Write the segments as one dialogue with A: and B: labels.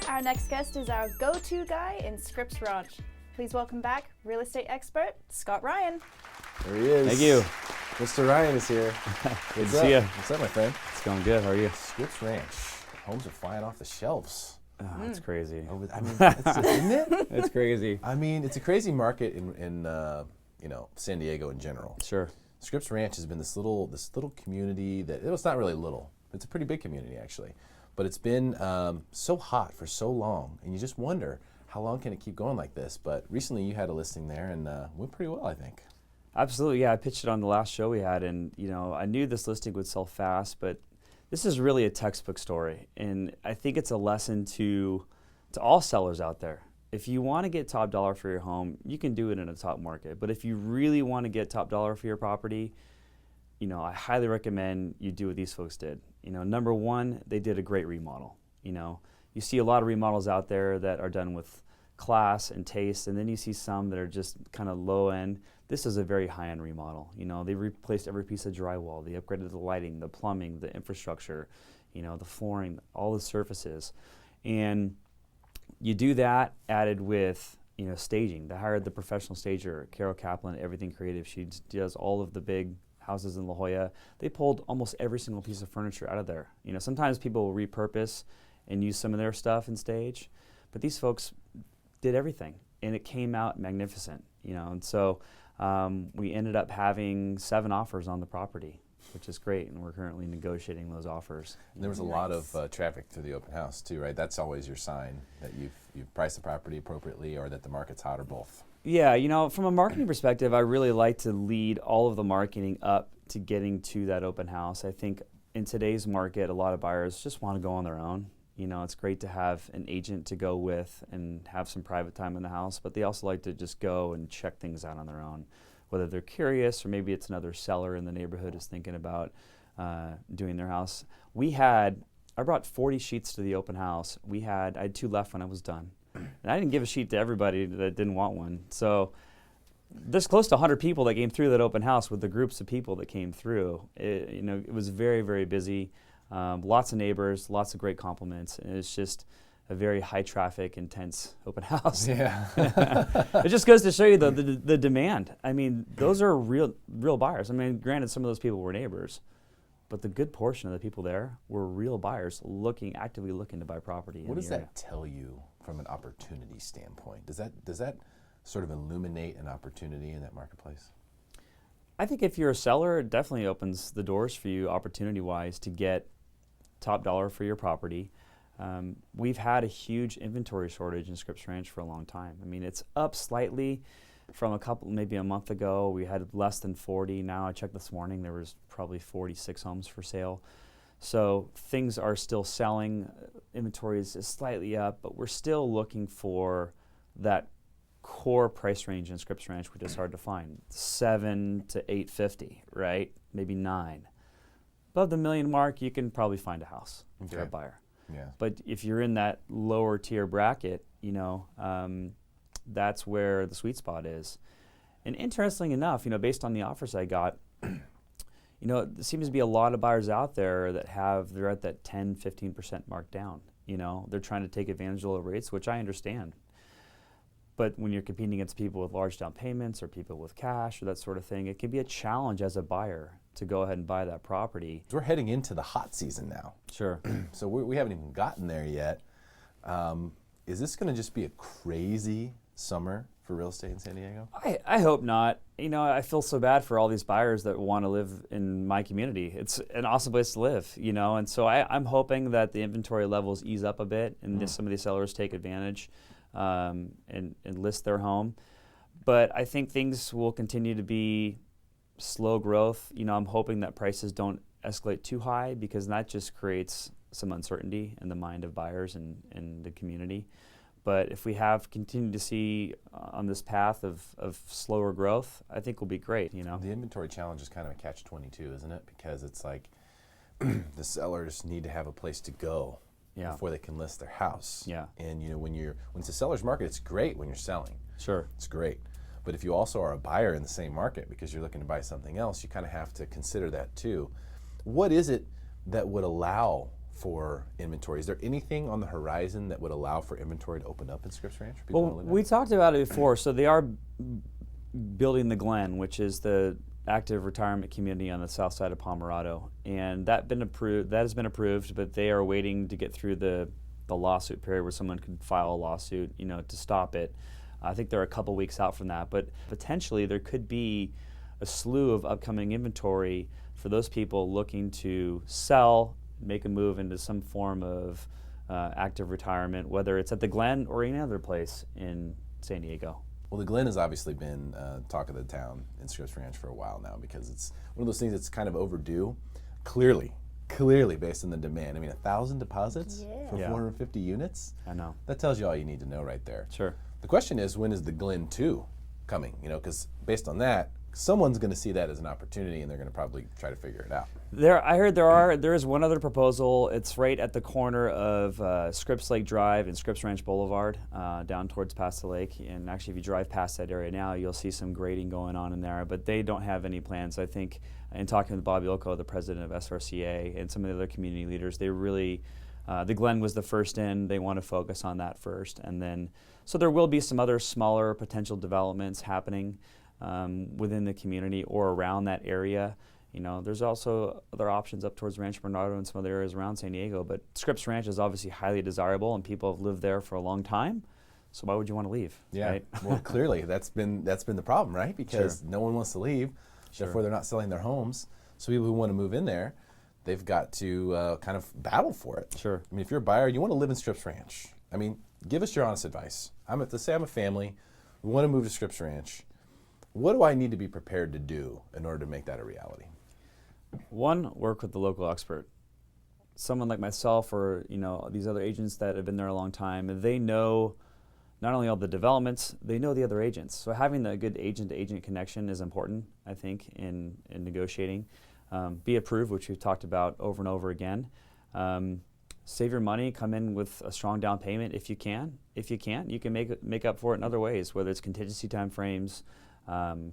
A: Our next guest is our go-to guy in Scripps Ranch. Please welcome back real estate expert, Scott Ryan.
B: There he is.
C: Thank you.
B: Mr. Ryan is here.
C: Good to see you.
B: What's up, my friend?
C: It's going good. How are you?
B: Scripps Ranch. Homes are flying off the shelves.
C: Oh, it's crazy.
B: I mean, isn't it?
C: It's crazy.
B: I mean, it's a crazy market in San Diego in general.
C: Sure.
B: Scripps Ranch has been this little community that it's not really little. It's a pretty big community actually, but it's been so hot for so long, and you just wonder how long can it keep going like this. But recently, you had a listing there, and went pretty well, I think.
C: Absolutely. Yeah, I pitched it on the last show we had, and I knew this listing would sell fast, but this is really a textbook story, and I think it's a lesson to all sellers out there. If you want to get top dollar for your home, you can do it in a top market. But if you really want to get top dollar for your property, I highly recommend you do what these folks did. Number one, they did a great remodel. You see a lot of remodels out there that are done with class and taste, and then you see some that are just kind of low end. This is a very high-end remodel. They replaced every piece of drywall. They upgraded the lighting, the plumbing, the infrastructure, the flooring, all the surfaces. And you do that added with, staging. They hired the professional stager, Carol Kaplan, Everything Creative. She does all of the big houses in La Jolla. They pulled almost every single piece of furniture out of there. Sometimes people will repurpose and use some of their stuff in stage, but these folks did everything, and it came out magnificent. And so we ended up having 7 offers on the property, which is great, and we're currently negotiating those offers.
B: And there was a lot of traffic through the open house too, right? That's always your sign that you've priced the property appropriately, or that the market's hot, or both.
C: Yeah, from a marketing perspective, I really like to lead all of the marketing up to getting to that open house. I think in today's market, a lot of buyers just want to go on their own. It's great to have an agent to go with and have some private time in the house, but they also like to just go and check things out on their own, whether they're curious or maybe it's another seller in the neighborhood is thinking about doing their house. I brought 40 sheets to the open house. I had 2 left when I was done. And I didn't give a sheet to everybody that didn't want one. So there's close to 100 people that came through that open house with the groups of people that came through. It was very, very busy. Lots of neighbors, lots of great compliments, and it's just a very high traffic, intense open house.
B: Yeah.
C: It just goes to show you the demand. I mean, those are real buyers. I mean, granted, some of those people were neighbors, but the good portion of the people there were real buyers actively looking to buy property.
B: What does that tell you from an opportunity standpoint? Does that sort of illuminate an opportunity in that marketplace?
C: I think if you're a seller, it definitely opens the doors for you opportunity-wise to get top dollar for your property. We've had a huge inventory shortage in Scripps Ranch for a long time. I mean, it's up slightly from maybe a month ago. We had less than 40. Now I checked this morning, there was probably 46 homes for sale. So things are still selling. Inventory is slightly up, but we're still looking for that core price range in Scripps Ranch, which is hard to find. 7 to 850, right? Maybe 9. Above the $1 million mark, you can probably find a house if you're a buyer.
B: Yeah.
C: But if you're in that lower tier bracket, that's where the sweet spot is. And interestingly enough, based on the offers I got, there seems to be a lot of buyers out there that they're at that 10, 15% mark down. They're trying to take advantage of low rates, which I understand. But when you're competing against people with large down payments or people with cash or that sort of thing, it can be a challenge as a buyer to go ahead and buy that property.
B: We're heading into the hot season now.
C: Sure.
B: So we haven't even gotten there yet. Is this going to just be a crazy summer for real estate in San Diego?
C: I hope not. I feel so bad for all these buyers that want to live in my community. It's an awesome place to live, and so I'm hoping that the inventory levels ease up a bit and some of these sellers take advantage and list their home. But I think things will continue to be slow growth. I'm hoping that prices don't escalate too high, because that just creates some uncertainty in the mind of buyers and the community. But if we have continued to see on this path of slower growth, I think we'll be great.
B: The inventory challenge is kind of a catch-22, isn't it? Because it's like the sellers need to have a place to go before they can list their house.
C: Yeah.
B: And when it's a seller's market, it's great when you're selling.
C: Sure.
B: It's great. But if you also are a buyer in the same market because you're looking to buy something else, you kind of have to consider that too. What is it that would allow for inventory. Is there anything on the horizon that would allow for inventory to open up in Scripps Ranch? For people
C: Well,
B: who live
C: we talked about it before. So they are building the Glen, which is the active retirement community on the south side of Pomerado, and that has been approved, but they are waiting to get through the lawsuit period where someone could file a lawsuit, to stop it. I think they're a couple weeks out from that, but potentially there could be a slew of upcoming inventory for those people looking to sell, make a move into some form of active retirement, whether it's at the Glen or any other place in San Diego.
B: Well, the Glen has obviously been talk of the town in Scripps Ranch for a while now because it's one of those things that's kind of overdue. Clearly based on the demand. I mean, 1,000 deposits for 450 units?
C: I know.
B: That tells you all you need to know right there.
C: Sure.
B: The question is, when is the Glen 2 coming? Because based on that, someone's going to see that as an opportunity and they're going to probably try to figure it out.
C: I heard there is one other proposal. It's right at the corner of Scripps Lake Drive and Scripps Ranch Boulevard, down towards past the lake. And actually, if you drive past that area now, you'll see some grading going on in there. But they don't have any plans. I think, in talking with Bobby Oko, the president of SRCA, and some of the other community leaders, they really, the Glen was the first in. They want to focus on that first. And then, so there will be some other smaller potential developments happening within the community or around that area. There's also other options up towards Rancho Bernardo and some other areas around San Diego, but Scripps Ranch is obviously highly desirable and people have lived there for a long time. So why would you want to leave?
B: Yeah,
C: right?
B: Well, clearly that's been the problem, right? Because no one wants to leave, therefore they're not selling their homes. So people who want to move in there, they've got to kind of battle for it.
C: Sure.
B: I mean, if you're a buyer, you want to live in Scripps Ranch. I mean, give us your honest advice. Let's say I'm a family, we want to move to Scripps Ranch. What do I need to be prepared to do in order to make that a reality?
C: One, work with the local expert. Someone like myself or these other agents that have been there a long time, they know not only all the developments, they know the other agents. So having a good agent-to-agent connection is important, I think, in negotiating. Be approved, which we've talked about over and over again. Save your money, come in with a strong down payment if you can. If you can't, you can make up for it in other ways, whether it's contingency time frames,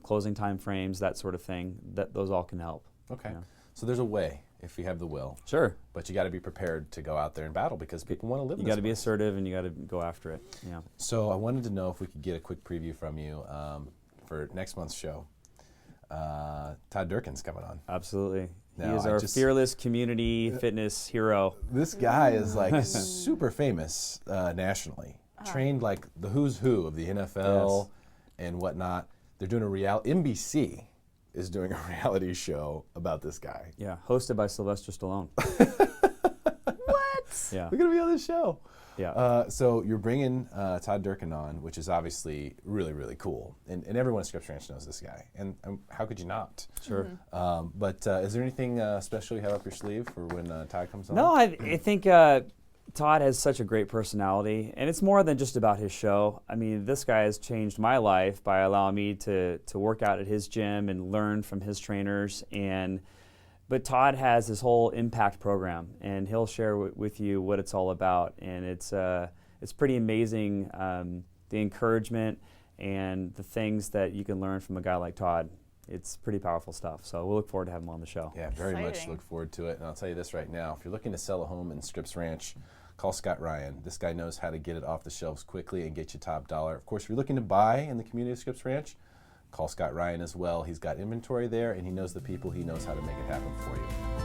C: closing time frames, that sort of thing. Those all can help.
B: Okay. So there's a way if you have the will.
C: Sure.
B: But you got to be prepared to go out there and battle because people want to live in this
C: You got to be
B: place.
C: assertive and you got to go after it. Yeah.
B: So I wanted to know if we could get a quick preview from you for next month's show. Todd Durkin's coming on.
C: Absolutely.
B: Now,
C: he is our fearless community fitness hero.
B: This guy is like super famous nationally. Trained like the who's who of the NFL and whatnot. They're doing NBC is doing a reality show about this guy.
C: Yeah, hosted by Sylvester Stallone.
A: What?
C: Yeah.
B: We're going to be on this show.
C: Yeah.
B: So you're bringing Todd Durkin on, which is obviously really, really cool. And everyone at Scripps Ranch knows this guy. And how could you not?
C: Sure.
B: But is there anything special you have up your sleeve for when Todd comes on?
C: No, I think Todd has such a great personality, and it's more than just about his show. I mean, this guy has changed my life by allowing me to work out at his gym and learn from his trainers. But Todd has this whole impact program, and he'll share with you what it's all about. And it's pretty amazing, the encouragement and the things that you can learn from a guy like Todd. It's pretty powerful stuff. So we'll look forward to having him on the show.
B: Yeah, very much
A: Exciting.
B: look forward to it. And I'll tell you this right now, if you're looking to sell a home in Scripps Ranch, call Scott Ryan. This guy knows how to get it off the shelves quickly and get you top dollar. Of course, if you're looking to buy in the community of Scripps Ranch, call Scott Ryan as well. He's got inventory there, and he knows the people. He knows how to make it happen for you.